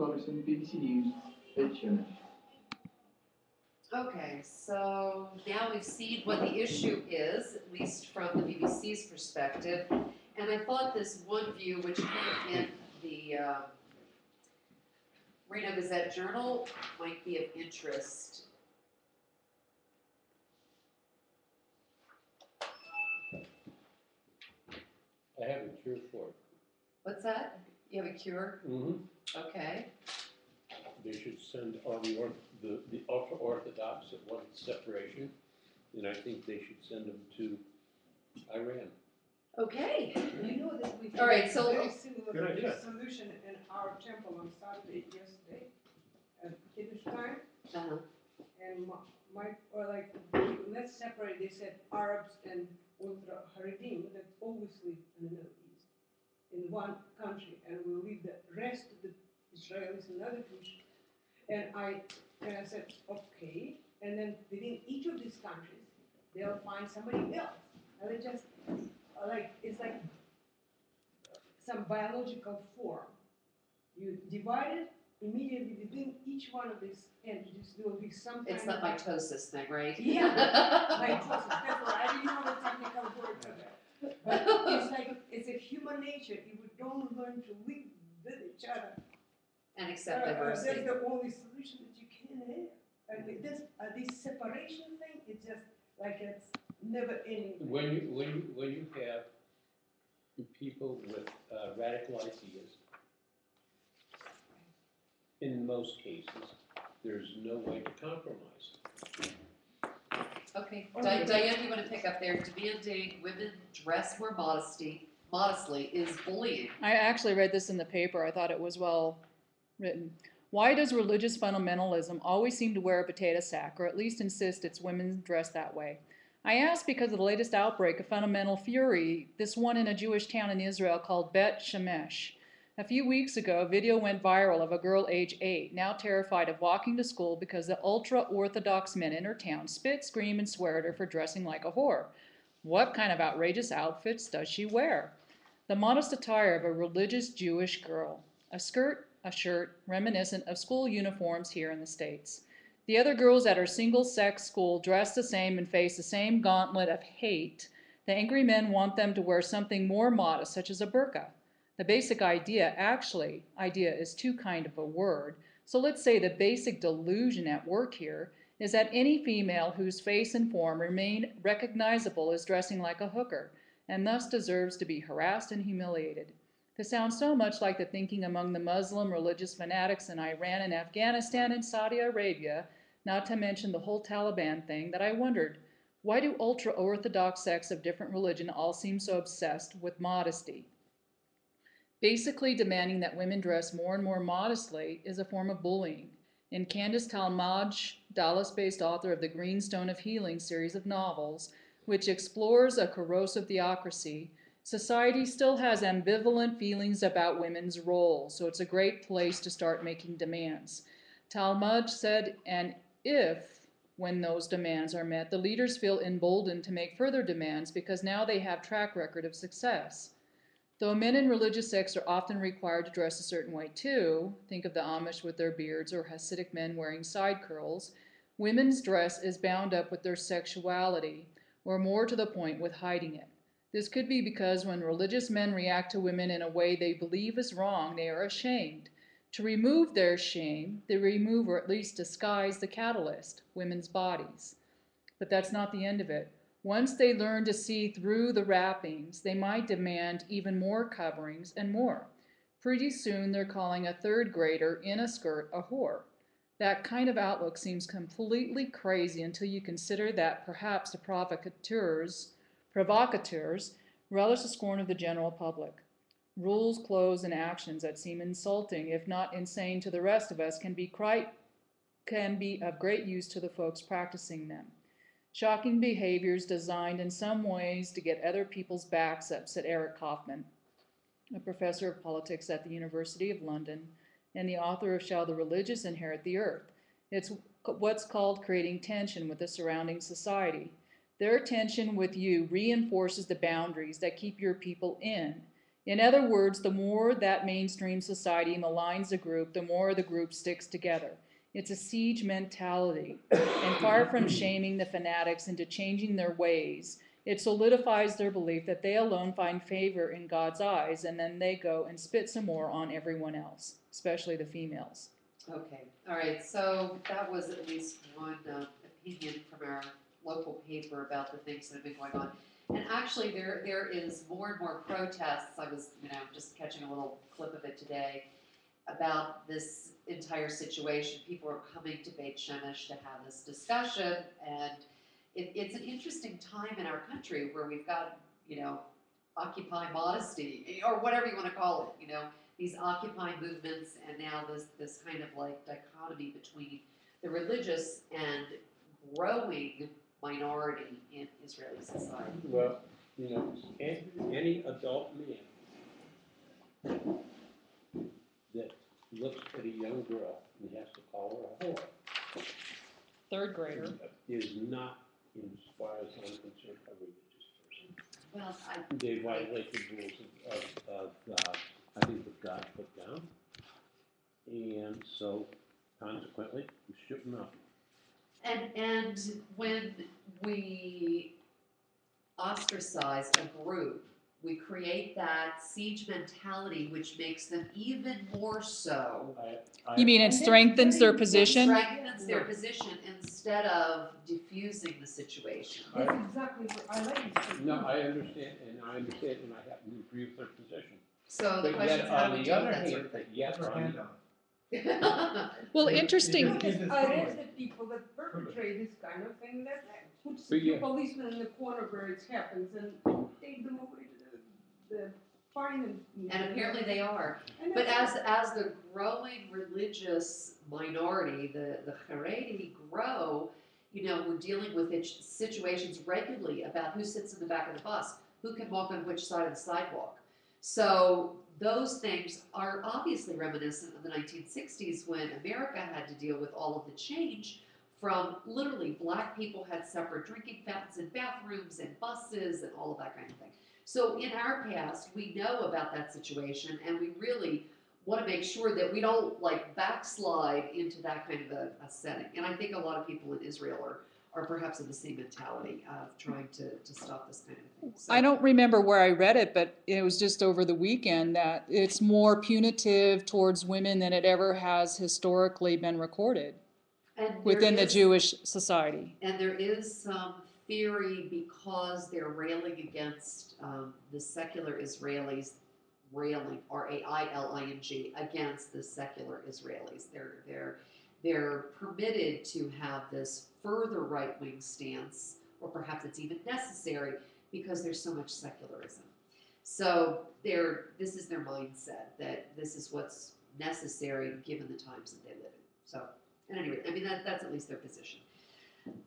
orthodoxın BBC News editionen. Okay, so now we've seen what the issue is, at least from the BBC's perspective, and I thought this one view, which came in the Reno Gazette Journal, might be of interest. I have a cure for it. What's that? You have a cure? Mm-hmm. Okay. They should send all the ultra-Orthodox that want separation, and I think they should send them to Iran. Okay. You know that we All right, had so- a very similar Good idea. solution in our temple on Saturday yesterday at Kiddush time, Uh-huh. and let's separate. They said Arabs and Ultra Haredim that always live in the Middle East in one country, and we'll leave the rest of the Israelis in another country. And I said okay, and then within each of these countries they'll find somebody else, and they just it's like some biological form. You divide it immediately within each one of these entities. There will be some It's kind the of mitosis thing, right? Yeah, mitosis. That's right. I didn't know the technical word for that. But it's like it's a human nature. If we don't learn to live with each other, And accept diversity. that's the only solution that you can have. And this separation thing, it's just like it's never ending. When you have people with radical ideas, in most cases, there's no way to compromise. Okay, Diane, you want to pick up there? Demanding women dress more modestly is bullying. I actually read this in the paper. I thought it was well written. Why does religious fundamentalism always seem to wear a potato sack, or at least insist its women dress that way? I ask because of the latest outbreak of fundamental fury, this one in a Jewish town in Israel called Bet Shemesh. A few weeks ago, a video went viral of a girl age 8, now terrified of walking to school because the ultra-Orthodox men in her town spit, scream, and swear at her for dressing like a whore. What kind of outrageous outfits does she wear? The modest attire of a religious Jewish girl. A skirt, a shirt, reminiscent of school uniforms here in the States. The other girls at her single-sex school dress the same and face the same gauntlet of hate. The angry men want them to wear something more modest, such as a burqa. The basic idea is too kind of a word, so let's say the basic delusion at work here is that any female whose face and form remain recognizable is dressing like a hooker, and thus deserves to be harassed and humiliated. This sounds so much like the thinking among the Muslim religious fanatics in Iran and Afghanistan and Saudi Arabia, not to mention the whole Taliban thing, that I wondered, why do ultra-Orthodox sects of different religion all seem so obsessed with modesty? Basically demanding that women dress more and more modestly is a form of bullying. In Candace Talmud, Dallas-based author of the Greenstone of Healing series of novels, which explores a corrosive theocracy, society still has ambivalent feelings about women's roles, so it's a great place to start making demands. Talmud said, and when those demands are met, the leaders feel emboldened to make further demands because now they have track record of success. Though men in religious sects are often required to dress a certain way too, think of the Amish with their beards or Hasidic men wearing side curls, women's dress is bound up with their sexuality, or more to the point, with hiding it. This could be because when religious men react to women in a way they believe is wrong, they are ashamed. To remove their shame, they remove or at least disguise the catalyst, women's bodies. But that's not the end of it. Once they learn to see through the wrappings, they might demand even more coverings and more. Pretty soon they're calling a third grader in a skirt a whore. That kind of outlook seems completely crazy until you consider that perhaps the provocateurs relish the scorn of the general public. Rules, clothes, and actions that seem insulting, if not insane to the rest of us, can be of great use to the folks practicing them. Shocking behaviors designed in some ways to get other people's backs up, said Eric Kaufman, a professor of politics at the University of London and the author of Shall the Religious Inherit the Earth? It's what's called creating tension with the surrounding society. Their tension with you reinforces the boundaries that keep your people in. In other words, the more that mainstream society maligns a group, the more the group sticks together. It's a siege mentality, and far from shaming the fanatics into changing their ways, it solidifies their belief that they alone find favor in God's eyes, and then they go and spit some more on everyone else, especially the females. Okay, all right, so that was at least one opinion from our local paper about the things that have been going on. And actually, there is more and more protests. I was, just catching a little clip of it today about this entire situation. People are coming to Beit Shemesh to have this discussion, and it's an interesting time in our country where we've got, Occupy Modesty, or whatever you want to call it, these Occupy movements, and now this kind of like dichotomy between the religious and growing minority in Israeli society. Well, any adult man that looks at a young girl and has to call her a whore Third grader. is not, as far as I'm concerned, a religious person. Well, They violate the rules of I think what God put down, and so consequently, you shouldn't know. and when we ostracize a group, we create that siege mentality, which makes them even more so. You mean it strengthens their position? Strengthens their position instead of diffusing the situation. That's exactly what I like it. No, I understand, and I happen to agree with their position. So the But question yet, is, how do on we the deal with other that sort hand, of thing? yet Put her on hand the on. Well, interesting. I arrest the people that perpetrate this kind of thing, that puts But the yeah. policeman in the corner where it happens and take them away to the fine and. And apparently they are. And But that's- as the growing religious minority, the Haredi grow, we're dealing with situations regularly about who sits in the back of the bus, who can walk on which side of the sidewalk. So those things are obviously reminiscent of the 1960s when America had to deal with all of the change from literally black people had separate drinking fountains and bathrooms and buses and all of that kind of thing. So in our past, we know about that situation, and we really want to make sure that we don't backslide into that kind of a setting. And I think a lot of people in Israel are perhaps in the same mentality of trying to stop this kind of thing. So, I don't remember where I read it, but it was just over the weekend that it's more punitive towards women than it ever has historically been recorded and within the there is- Jewish society. And there is some theory because they're railing against the secular Israelis, railing, against the secular Israelis. They're permitted to have this further right-wing stance, or perhaps it's even necessary because there's so much secularism. So this is their mindset, that this is what's necessary given the times that they live in. So, at any rate, that's at least their position.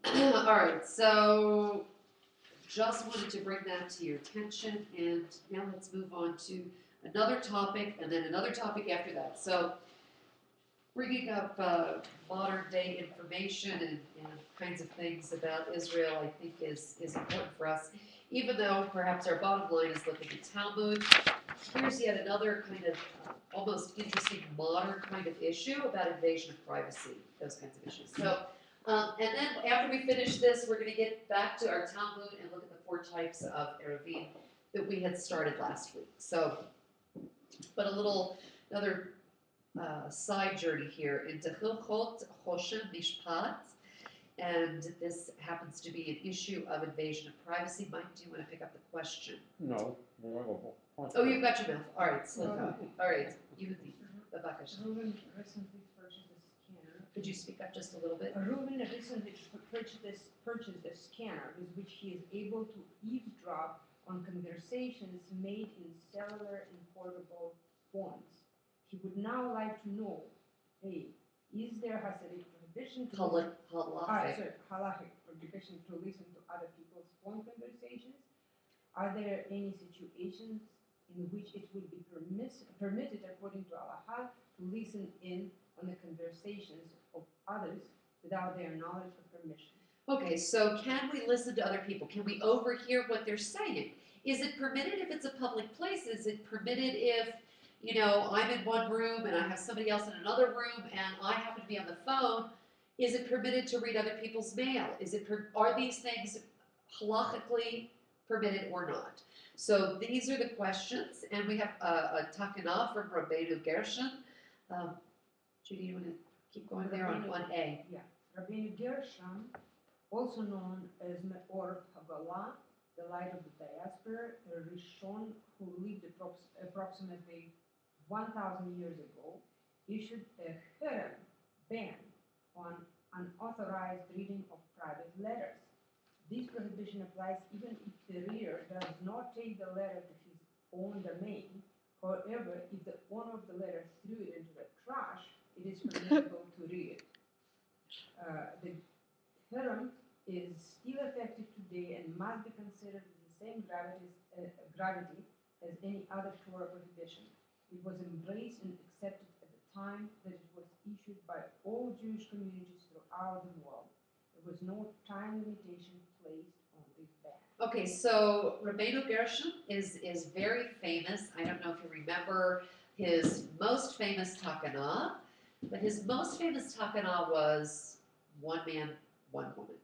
All right, so just wanted to bring that to your attention, and now let's move on to another topic, and then another topic after that. So, bringing up modern day information and kinds of things about Israel, I think is important for us. Even though perhaps our bottom line is looking at Talmud, here's yet another kind of almost interesting modern kind of issue about invasion of privacy, those kinds of issues. So, and then after we finish this, we're going to get back to our Talmud and look at the 4 types of Eruvin that we had started last week. So, but another side journey here into Hilchot Choshen Mishpat, and this happens to be an issue of invasion of privacy. Mike, do you want to pick up the question? No. Oh, you've got your mouth. All right, Slika. All right, you Babakash. Eruvin recently purchased a scanner. Could you speak up just a little bit? Eruvin recently purchased a scanner with which he is able to eavesdrop on conversations made in cellular and portable phones. He would now like to know, is there Hasidic prohibition to halachic prohibition to listen to other people's phone conversations? Are there any situations in which it would be permitted according to Halachah to listen in on the conversations of others without their knowledge or permission? Okay, so can we listen to other people? Can we overhear what they're saying? Is it permitted if it's a public place? Is it permitted if, you know, I'm in one room and I have somebody else in another room and I happen to be on the phone? Is it permitted to read other people's mail? Are these things halachically permitted or not? So these are the questions, and we have a takana from Rabbeinu Gershon. Judy, you want to keep going there on 1A? Yeah, Rabbeinu Gershon, also known as Meor Hagalah, the light of the diaspora, a Rishon who lived approximately 1,000 years ago, issued a herem ban on unauthorized reading of private letters. This prohibition applies even if the reader does not take the letter to his own domain. However, if the owner of the letter threw it into the trash, it is permissible to read it. The herem is still effective today and must be considered with the same gravity as any other Torah prohibition. It was embraced and accepted at the time that it was issued by all Jewish communities throughout the world. There was no time limitation placed on this ban. Okay, so Rabbeinu Gershon is very famous. I don't know if you remember his most famous takana, but his most famous takana was one man, one woman.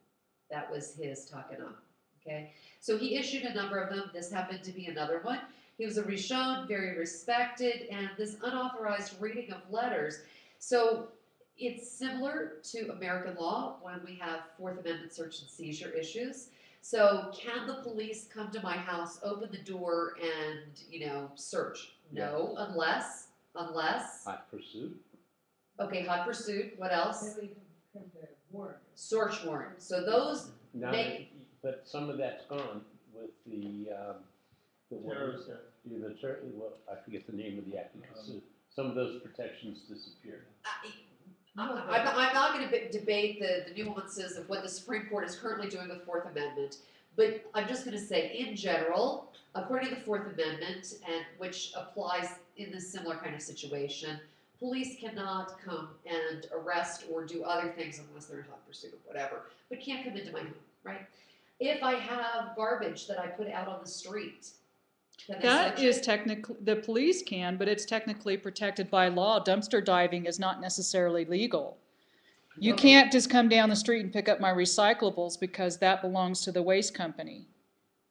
That was his takana, okay? So he issued a number of them. This happened to be another one. He was a Rishon, very respected, and this unauthorized reading of letters. So it's similar to American law when we have Fourth Amendment search and seizure issues. So can the police come to my house, open the door, and, you know, search? No, unless. Hot pursuit. Okay, hot pursuit. What else? Then we have the warrant. Search warrant. So those Now, make. but some of that's gone with the Terrorist well, I forget the name of the act, because some of those protections disappeared. I'm not going to debate the nuances of what the Supreme Court is currently doing with Fourth Amendment, but I'm just going to say, in general, according to the Fourth Amendment, and which applies in this similar kind of situation, police cannot come and arrest or do other things unless they're in hot pursuit or whatever, but can't come into my home, right? If I have garbage that I put out on the street, can they That search is it? technically, the police can, but it's technically protected by law. Dumpster diving is not necessarily legal. You Okay. can't just come down the street and pick up my recyclables because that belongs to the waste company.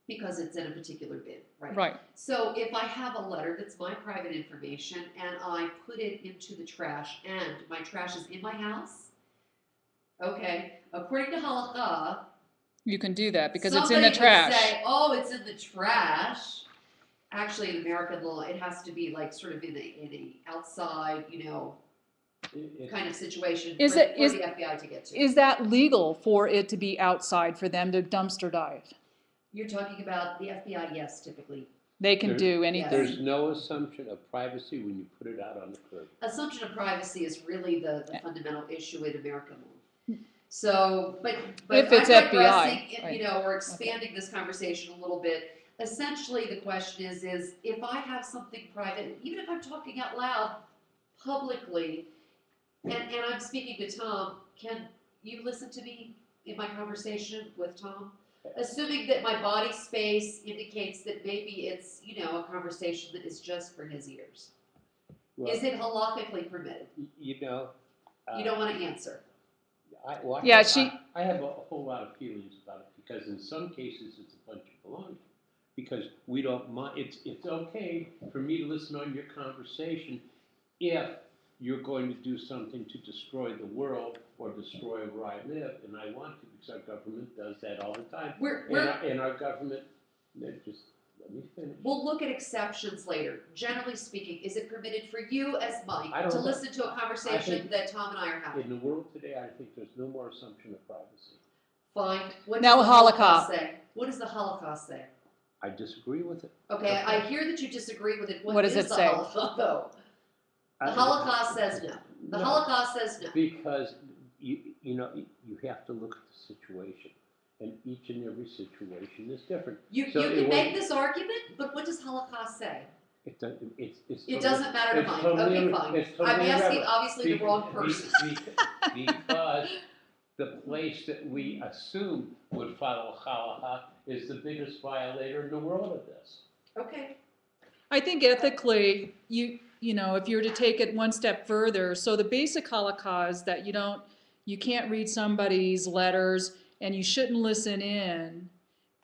Because it's in a particular bin, right? Right. So if I have a letter that's my private information and I put it into the trash and my trash is in my house, okay, according to Halachah, You can do that because it's in the somebody would trash. say, oh, it's in the trash. Actually, in American law, it has to be like sort of in a outside, you know, kind of situation Is for it- the FBI to get to. Is that legal for it to be outside for them to dumpster dive? You're talking about the FBI, yes, typically. They can do Yes. anything. There's no assumption of privacy when you put it out on the curb. Assumption of privacy is really the fundamental issue in American law. So, but If it's I'm FBI, digressing, right. you know, or expanding this conversation a little bit. Essentially, the question is if I have something private, even if I'm talking out loud publicly, and I'm speaking to Tom, can you listen to me in my conversation with Tom? Assuming that my body space indicates that maybe it's, you know, a conversation that is just for his ears. Well, Is it halakhically permitted? you know. You don't want to answer. Yeah, I have a whole lot of feelings about it, because in some cases it's a bunch of baloney. Because we don't mind, it's okay for me to listen on your conversation if you're going to do something to destroy the world or destroy where I live, and I want to, because our government does that all the time. And our government, just let me finish. We'll look at exceptions later. Generally speaking, is it permitted for you as I Mike don't to know. listen to a conversation think- that Tom and I are having? In the world today, I think there's no more assumption of privacy. Fine. What Now does the Holocaust. say? What does the Holocaust say? I disagree with it. Okay, I hear that you disagree with it. What does is it the say? Holocaust, though? The Holocaust says no. The No. Holocaust says no. Because you know, you have to look at the situation, and each and every situation is different. You So can it make was- this argument, but what does Holocaust say? It doesn't. It's It totally- doesn't matter to it's Mike. totally Okay, irre- fine. it's totally I'm asking irrelevant. obviously the wrong person. Because the place that we assume would follow Halachah is the biggest violator in the world of this. Okay. I think ethically, you know, if you were to take it one step further, so the basic halakha is that you can't read somebody's letters and you shouldn't listen in,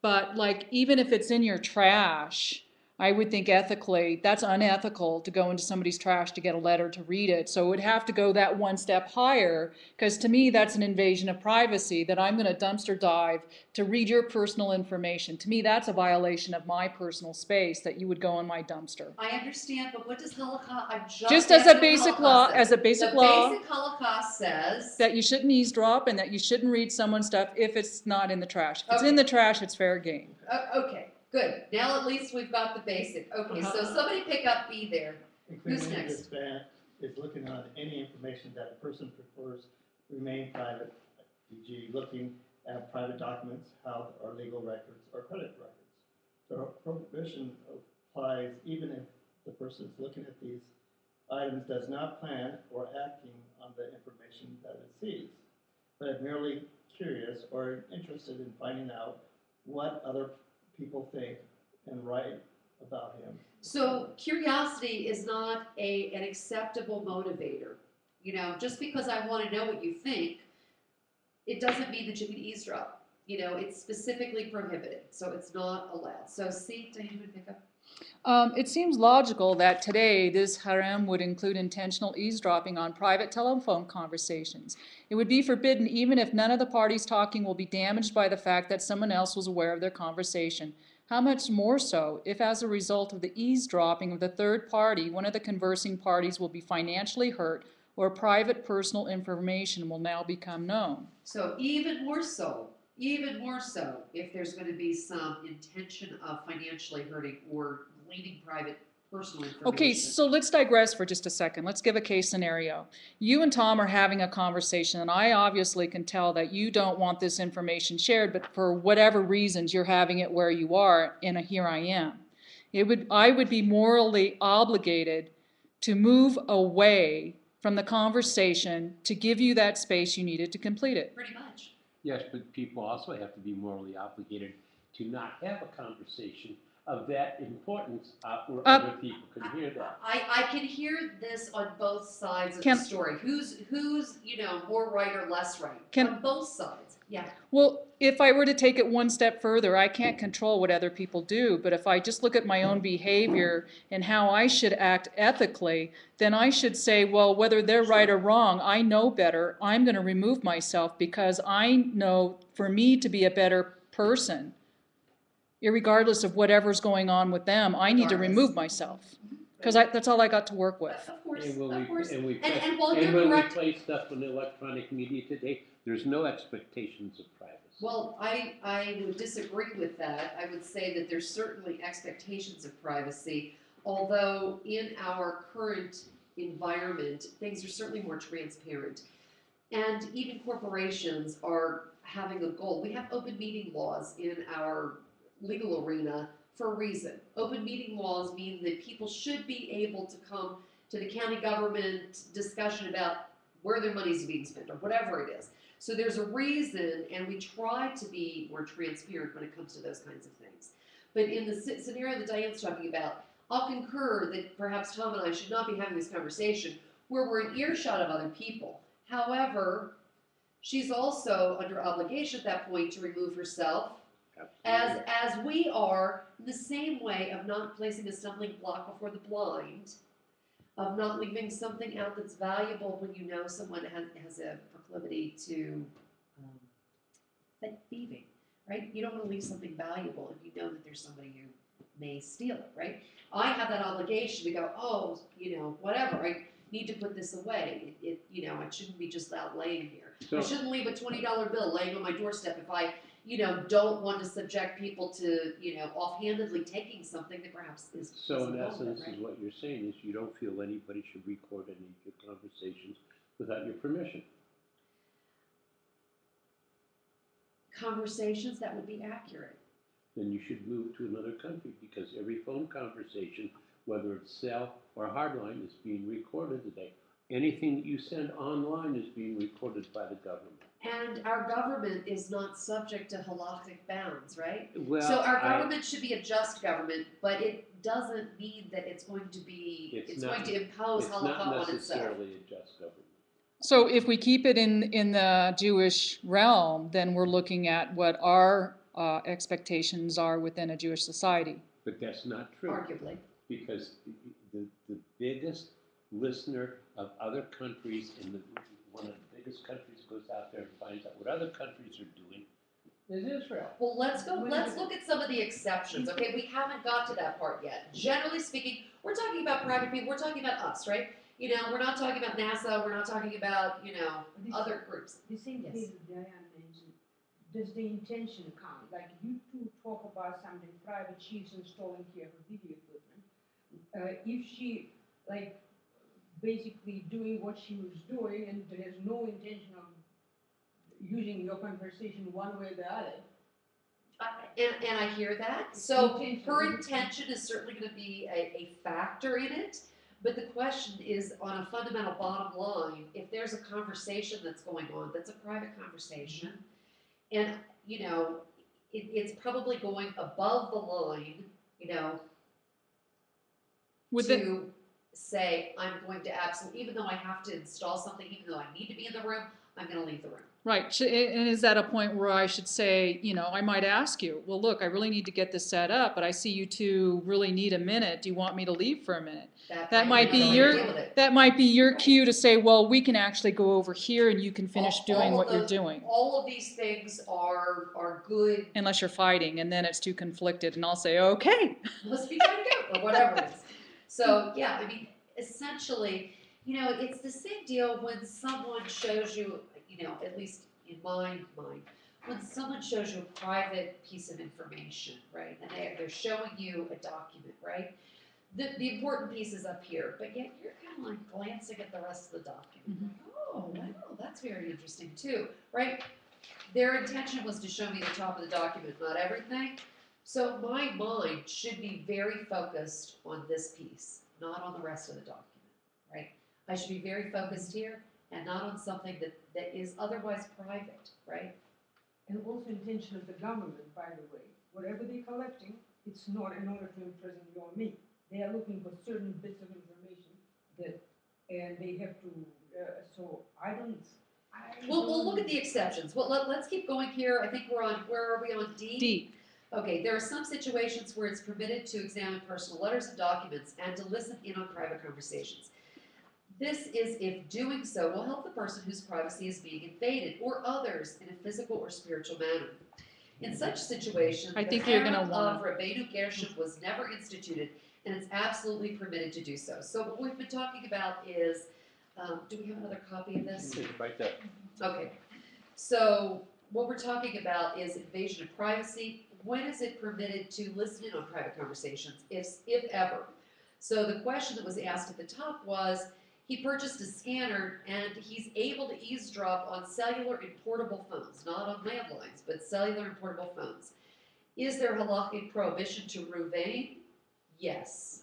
but like even if it's in your trash, I would think ethically that's unethical to go into somebody's trash to get a letter to read it. So it would have to go that one step higher, because to me that's an invasion of privacy, that I'm going to dumpster dive to read your personal information. To me that's a violation of my personal space, that you would go in my dumpster. I understand, but what does halakha? I'm Just as a asking what basic halakha law, says. as a basic the law, basic halakha says that you shouldn't eavesdrop and that you shouldn't read someone's stuff if it's not in the trash. If it's in Okay. the trash, it's fair game. Okay, good. Now at least we've got the basic. Okay, so somebody pick up B there. Who's Including next? this ban is looking on any information that a person prefers remain private, e.g. looking at private documents, health or legal records or credit records. The prohibition applies even if the person is looking at these items does not plan or acting on the information that it sees, but merely curious or interested in finding out what other people think and write about him. So curiosity is not an acceptable motivator. You know, just because I want to know what you think, it doesn't mean that you can eavesdrop. You know, it's specifically prohibited, so it's not allowed. So C, do you want to pick up? It seems logical that today this harem would include intentional eavesdropping on private telephone conversations. It would be forbidden even if none of the parties talking will be damaged by the fact that someone else was aware of their conversation. How much more so if, as a result of the eavesdropping of the third party, one of the conversing parties will be financially hurt or private personal information will now become known. So even more so, if there's going to be some intention of financially hurting or gleaning private personal information. Okay, so let's digress for just a second. Let's give a case scenario. You and Tom are having a conversation, and I obviously can tell that you don't want this information shared, but for whatever reasons you're having it where you are, and here I am. I would be morally obligated to move away from the conversation to give you that space you needed to complete it. Pretty much. Yes, but people also have to be morally obligated to not have a conversation of that importance where other people can hear that. I can hear this on both sides of Can- the story. Who's you know, more right or less right? Can- On both sides. Yeah. Well, if I were to take it one step further, I can't control what other people do, but if I just look at my own behavior and how I should act ethically, then I should say, well, whether they're right or wrong, I know better. I'm going to remove myself because I know for me to be a better person, irregardless of whatever's going on with them, I need to remove myself. Because that's all I got to work with. Of course, And of course. when we correct, play stuff on electronic media today, there's no expectations of privacy. well, I would disagree with that. I would say that there's certainly expectations of privacy, although in our current environment, things are certainly more transparent. And even corporations are having a goal. We have open meeting laws in our legal arena for a reason. Open meeting laws mean that people should be able to come to the county government discussion about where their money's being spent or whatever it is. So there's a reason, and we try to be more transparent when it comes to those kinds of things. But in the scenario that Diane's talking about, I'll concur that perhaps Tom and I should not be having this conversation where we're in earshot of other people. However, she's also under obligation at that point to remove herself, as we are, in the same way of not placing a stumbling block before the blind, of not leaving something out that's valuable when you know someone has a proclivity to thieving, right? You don't want to leave something valuable if you know that there's somebody who may steal it, right? I have that obligation to go, oh, you know, whatever, I need to put this away. It you know, it shouldn't be just out laying here. So, I shouldn't leave a $20 bill laying on my doorstep if I, you know, don't want to subject people to, you know, offhandedly taking something that perhaps is. so in essence, right? is what you're saying is you don't feel anybody should record any of your conversations without your permission. Conversations that would be accurate. Then you should move to another country because every phone conversation, whether it's cell or hardline, is being recorded today. Anything that you send online is being recorded by the government. And our government is not subject to halachic bounds, right? Well, So our government should be a just government, but it doesn't mean that it's going to be, It's it's not- going to impose it's halakha not on itself. necessarily a just government. So if we keep it in the Jewish realm, then we're looking at what our expectations are within a Jewish society. But that's not true. Arguably. Because the biggest listener of other countries and one of the biggest countries goes out there and finds out what other countries are doing is Israel. Well, let's look at some of the exceptions, okay? We haven't got to that part yet. Generally speaking, we're talking about private people, we're talking about us, right? You know, we're not talking about NASA, we're not talking about, you know, other groups. The same Yes. case that Diane mentioned, does the intention count? Like you two talk about something private, she's installing here her video equipment. If she, like, basically doing what she was doing and has no intention of using your conversation one way or the other. And I hear that. So Intention. her intention is certainly going to be a factor in it. But the question is, on a fundamental bottom line, if there's a conversation that's going on, that's a private conversation, and, you know, it's probably going above the line, you know, to say, I'm going to absolutely, even though I have to install something, even though I need to be in the room, I'm going to leave the room. Right, and is that a point where I should say, you know, I might ask you, well, look, I really need to get this set up, but I see you two really need a minute. Do you want me to leave for a minute? That might be your cue to say, well, we can actually go over here and you can finish doing what you're doing. All of these things are good. Unless you're fighting, and then it's too conflicted, and I'll say, okay. Let's be trying to go, or whatever it is. So, yeah, I mean, essentially, you know, it's the same deal when someone shows you, you know, at least in my mind, when someone shows you a private piece of information, right, and they're showing you a document, right, the important piece is up here, but yet you're kind of like glancing at the rest of the document. Mm-hmm. Oh, wow, that's very interesting too, right? Their intention was to show me the top of the document, not everything. So my mind should be very focused on this piece, not on the rest of the document, right? I should be very focused here and not on something that is otherwise private, right? And also intention of the government, by the way, whatever they're collecting, it's not in order to imprison you or me. They are looking for certain bits of information and they have to, so We'll look at the exceptions. Well, let's keep going here. I think we're on, where are we on D? D. Okay, there are some situations where it's permitted to examine personal letters and documents and to listen in on private conversations. This is if doing so will help the person whose privacy is being invaded or others in a physical or spiritual manner. In such situations, I think the you're gonna harem wanna- of Rabbeinu Gershom was never instituted, and it's absolutely permitted to do so. So what we've been talking about is, do we have another copy of this? Right there. Okay, so what we're talking about is invasion of privacy. When is it permitted to listen in on private conversations, if ever? So the question that was asked at the top was, he purchased a scanner and he's able to eavesdrop on cellular and portable phones, not on landlines, but cellular and portable phones. Is there halachic prohibition to Eruvin? Yes.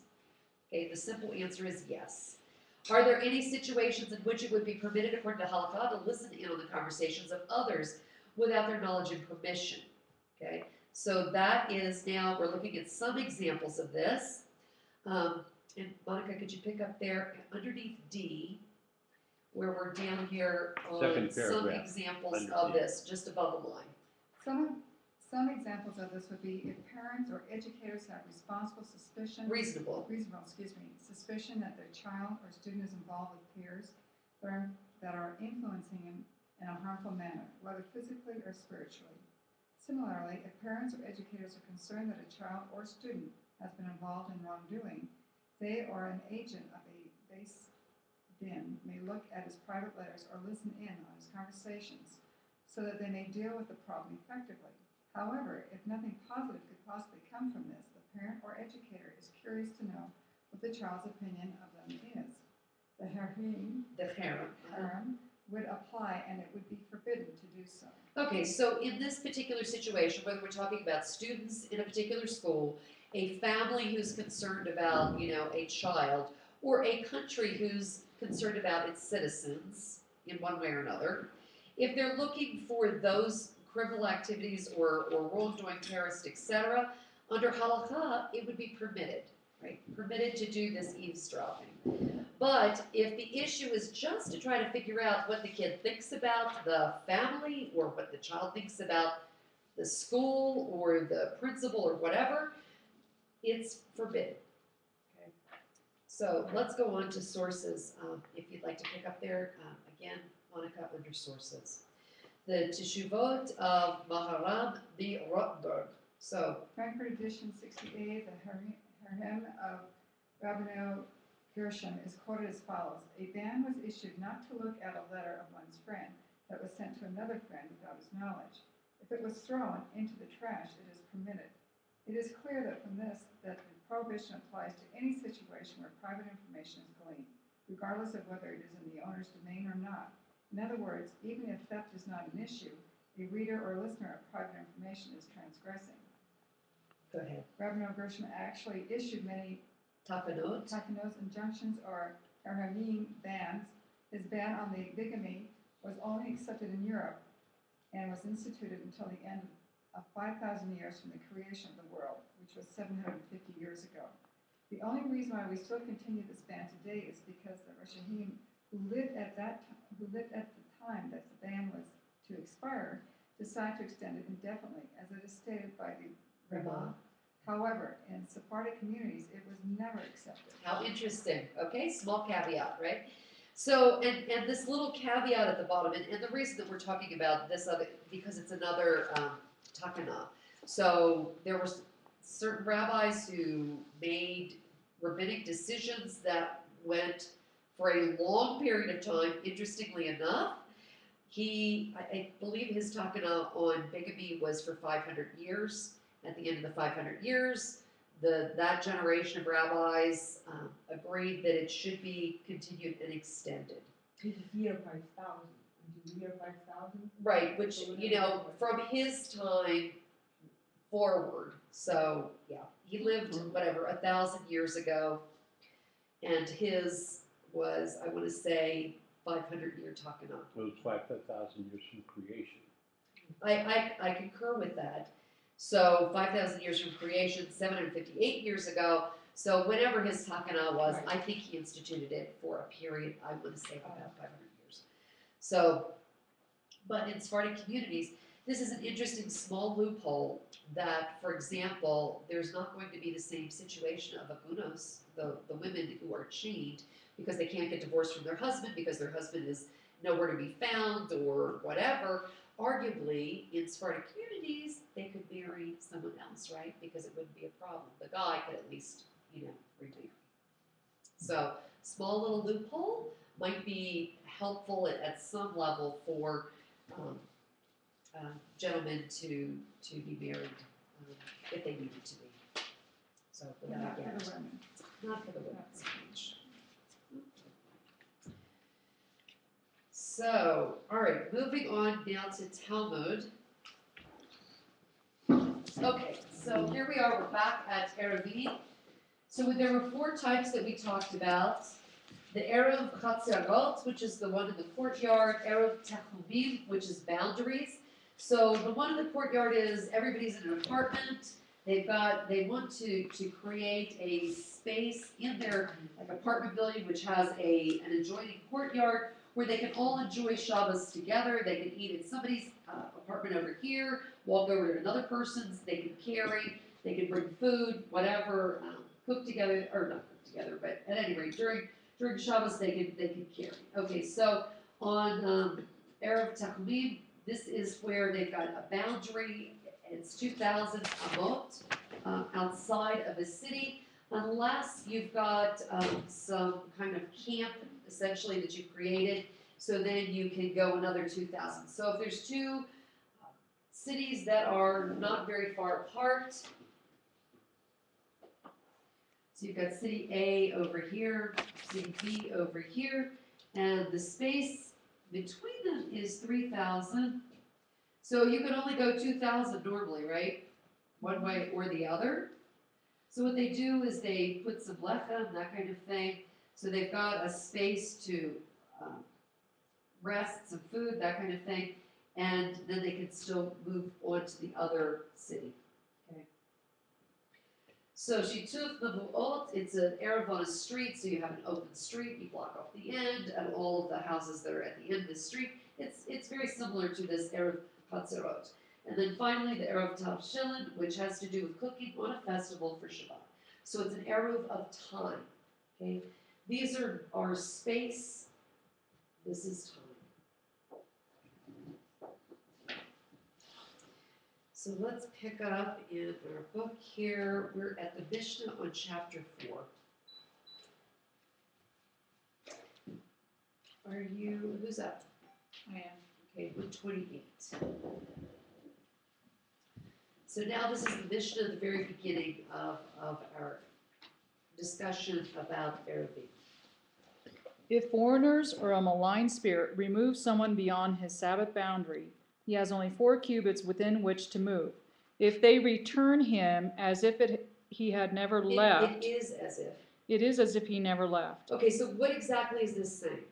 Okay, the simple answer is yes. Are there any situations in which it would be permitted according to Halachah to listen in on the conversations of others without their knowledge and permission? Okay, so that is now, we're looking at some examples of this. And Monica, could you pick up there underneath D, where we're down here on Second some paragraph, examples under of D. this, just above the line. Some examples of this would be if parents or educators have suspicion that their child or student is involved with peers that are influencing him in a harmful manner, whether physically or spiritually. Similarly, if parents or educators are concerned that a child or student has been involved in wrongdoing, they or an agent of a base din may look at his private letters or listen in on his conversations so that they may deal with the problem effectively. However, if nothing positive could possibly come from this, the parent or educator is curious to know what the child's opinion of them is. The harem would apply and it would be forbidden to do so. Okay, so in this particular situation, whether we're talking about students in a particular school, a family who's concerned about, you know, a child, or a country who's concerned about its citizens in one way or another, if they're looking for those criminal activities or wrongdoing, terrorist, etc., under halakha, it would be permitted, right? Permitted to do this eavesdropping. But if the issue is just to try to figure out what the kid thinks about the family or what the child thinks about the school or the principal or whatever, it's forbidden. Okay. So let's go on to sources. If you'd like to pick up there, again, Monica, under sources. The Teshuvot of Maharam B. Rotberg. So, Frankfurt edition 68, the Harem of Rabbeinu Gershom is quoted as follows: a ban was issued not to look at a letter of one's friend that was sent to another friend without his knowledge. If it was thrown into the trash, it is permitted. It is clear that from this that the prohibition applies to any situation where private information is gleaned, regardless of whether it is in the owner's domain or not. In other words, even if theft is not an issue, a reader or listener of private information is transgressing. go ahead. Rabbeinu Gershom actually issued many Takanot. Takanot injunctions or Eruvin bans. His ban on the bigamy was only accepted in Europe and was instituted until the end of 5,000 years from the creation of the world, which was 750 years ago. The only reason why we still continue this ban today is because the Rishahim who lived at the time that the ban was to expire, decided to extend it indefinitely, as it is stated by the Ramah. However, in Sephardic communities, it was never accepted. How interesting. Okay, small caveat, right? So, and this little caveat at the bottom, and the reason that we're talking about this other, because it's another takana. So there were certain rabbis who made rabbinic decisions that went for a long period of time. Interestingly enough, I believe his takana on bigamy was for 500 years. At the end of the 500 years, that generation of rabbis agreed that it should be continued and extended. This is year 5,000, until the year 5,000. Right, which, from his time forward. So, yeah, he lived, 1,000 years ago, and his was, I want to say, 500-year takana. It was 5,000 years from creation. I concur with that. So 5,000 years from creation, 758 years ago. So whenever his takana was, Right. I think he instituted it for a period, I want to say about 500 years. So, but in Sephardic communities, this is an interesting small loophole that, for example, there's not going to be the same situation of agunos, the women who are chained because they can't get divorced from their husband because their husband is nowhere to be found or whatever. Arguably, in Sephardic communities, they could marry someone else, right? Because it wouldn't be a problem. The guy could at least, remarry. So, small little loophole might be helpful at some level for gentlemen to be married if they needed to be. So, without Not for again, the women. not for the women so much. So, all right, moving on now to Talmud. Okay, so here we are, we're back at Eruvin. So there were 4 types that we talked about. The Eruv Chatzerot, which is the one in the courtyard, Eruv Techumim, which is boundaries. So the one in the courtyard is everybody's in an apartment. They want to create a space in their apartment building which has an adjoining courtyard where they can all enjoy Shabbos together. They can eat in somebody's apartment over here, walk over to another person's, they can carry, they can bring food, whatever, cook together, or not cook together, but at any rate, during Shabbos they can carry. Okay, so on Erev Techumim, this is where they've got a boundary. It's 2,000 amot outside of the city, unless you've got some kind of camp, essentially, that you've created, so then you can go another 2,000. So if there's 2 cities that are not very far apart, so you've got city A over here, city B over here, and the space between them is 3,000. So you can only go 2,000 normally, right? One way or the other. So what they do is they put some lechem, that kind of thing. So they've got a space to rest, some food, that kind of thing, and then they could still move on to the other city. Okay. So she took the Vuot, it's an Erev on a street, so you have an open street, you block off the end, and all of the houses that are at the end of the street. It's very similar to this Erev Hatzerot. And then finally, the Erev Tavshilin, which has to do with cooking on a festival for Shabbat. So it's an Erev of time. Okay, these are our space. This is time. So let's pick up in our book here. We're at the Mishnah on chapter 4. Are you, who's up? I am. Okay, 128. So now this is the Mishnah at the very beginning of our discussion about Eruvin. If foreigners or a malign spirit remove someone beyond his Sabbath boundary, he has only 4 cubits within which to move. If they return him as if he had never left, It is as if. it is as if he never left. Okay, so what exactly is this saying?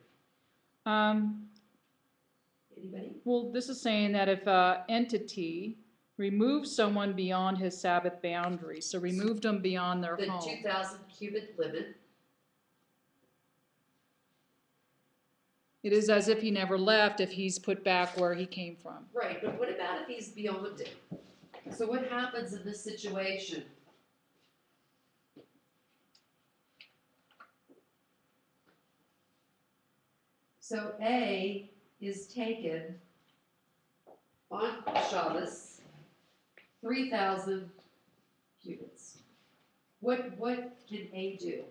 Anybody? Well, this is saying that if an entity removes someone beyond his Sabbath boundary, so removed them beyond their The home. 2,000 cubit limit. It is as if he never left if he's put back where he came from. Right, but what about if he's beyond it? So what happens in this situation? So A is taken on Shabbos, 3,000 cubits. What can A do?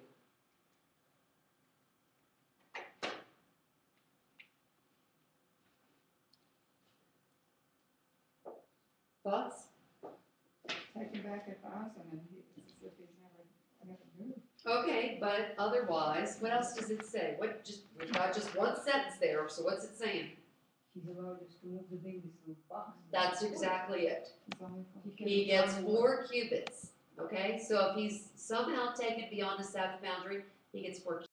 Thoughts? Take him back 1,000 and it's as if he's never moved. Okay, but otherwise, what else does it say? We've got just one sentence there, so what's it saying? He's allowed us to move the babies through box. That's exactly it. It's only for He gets 4 cubits, okay? So if he's somehow taken beyond the Sabbath boundary, he gets 4 cubits.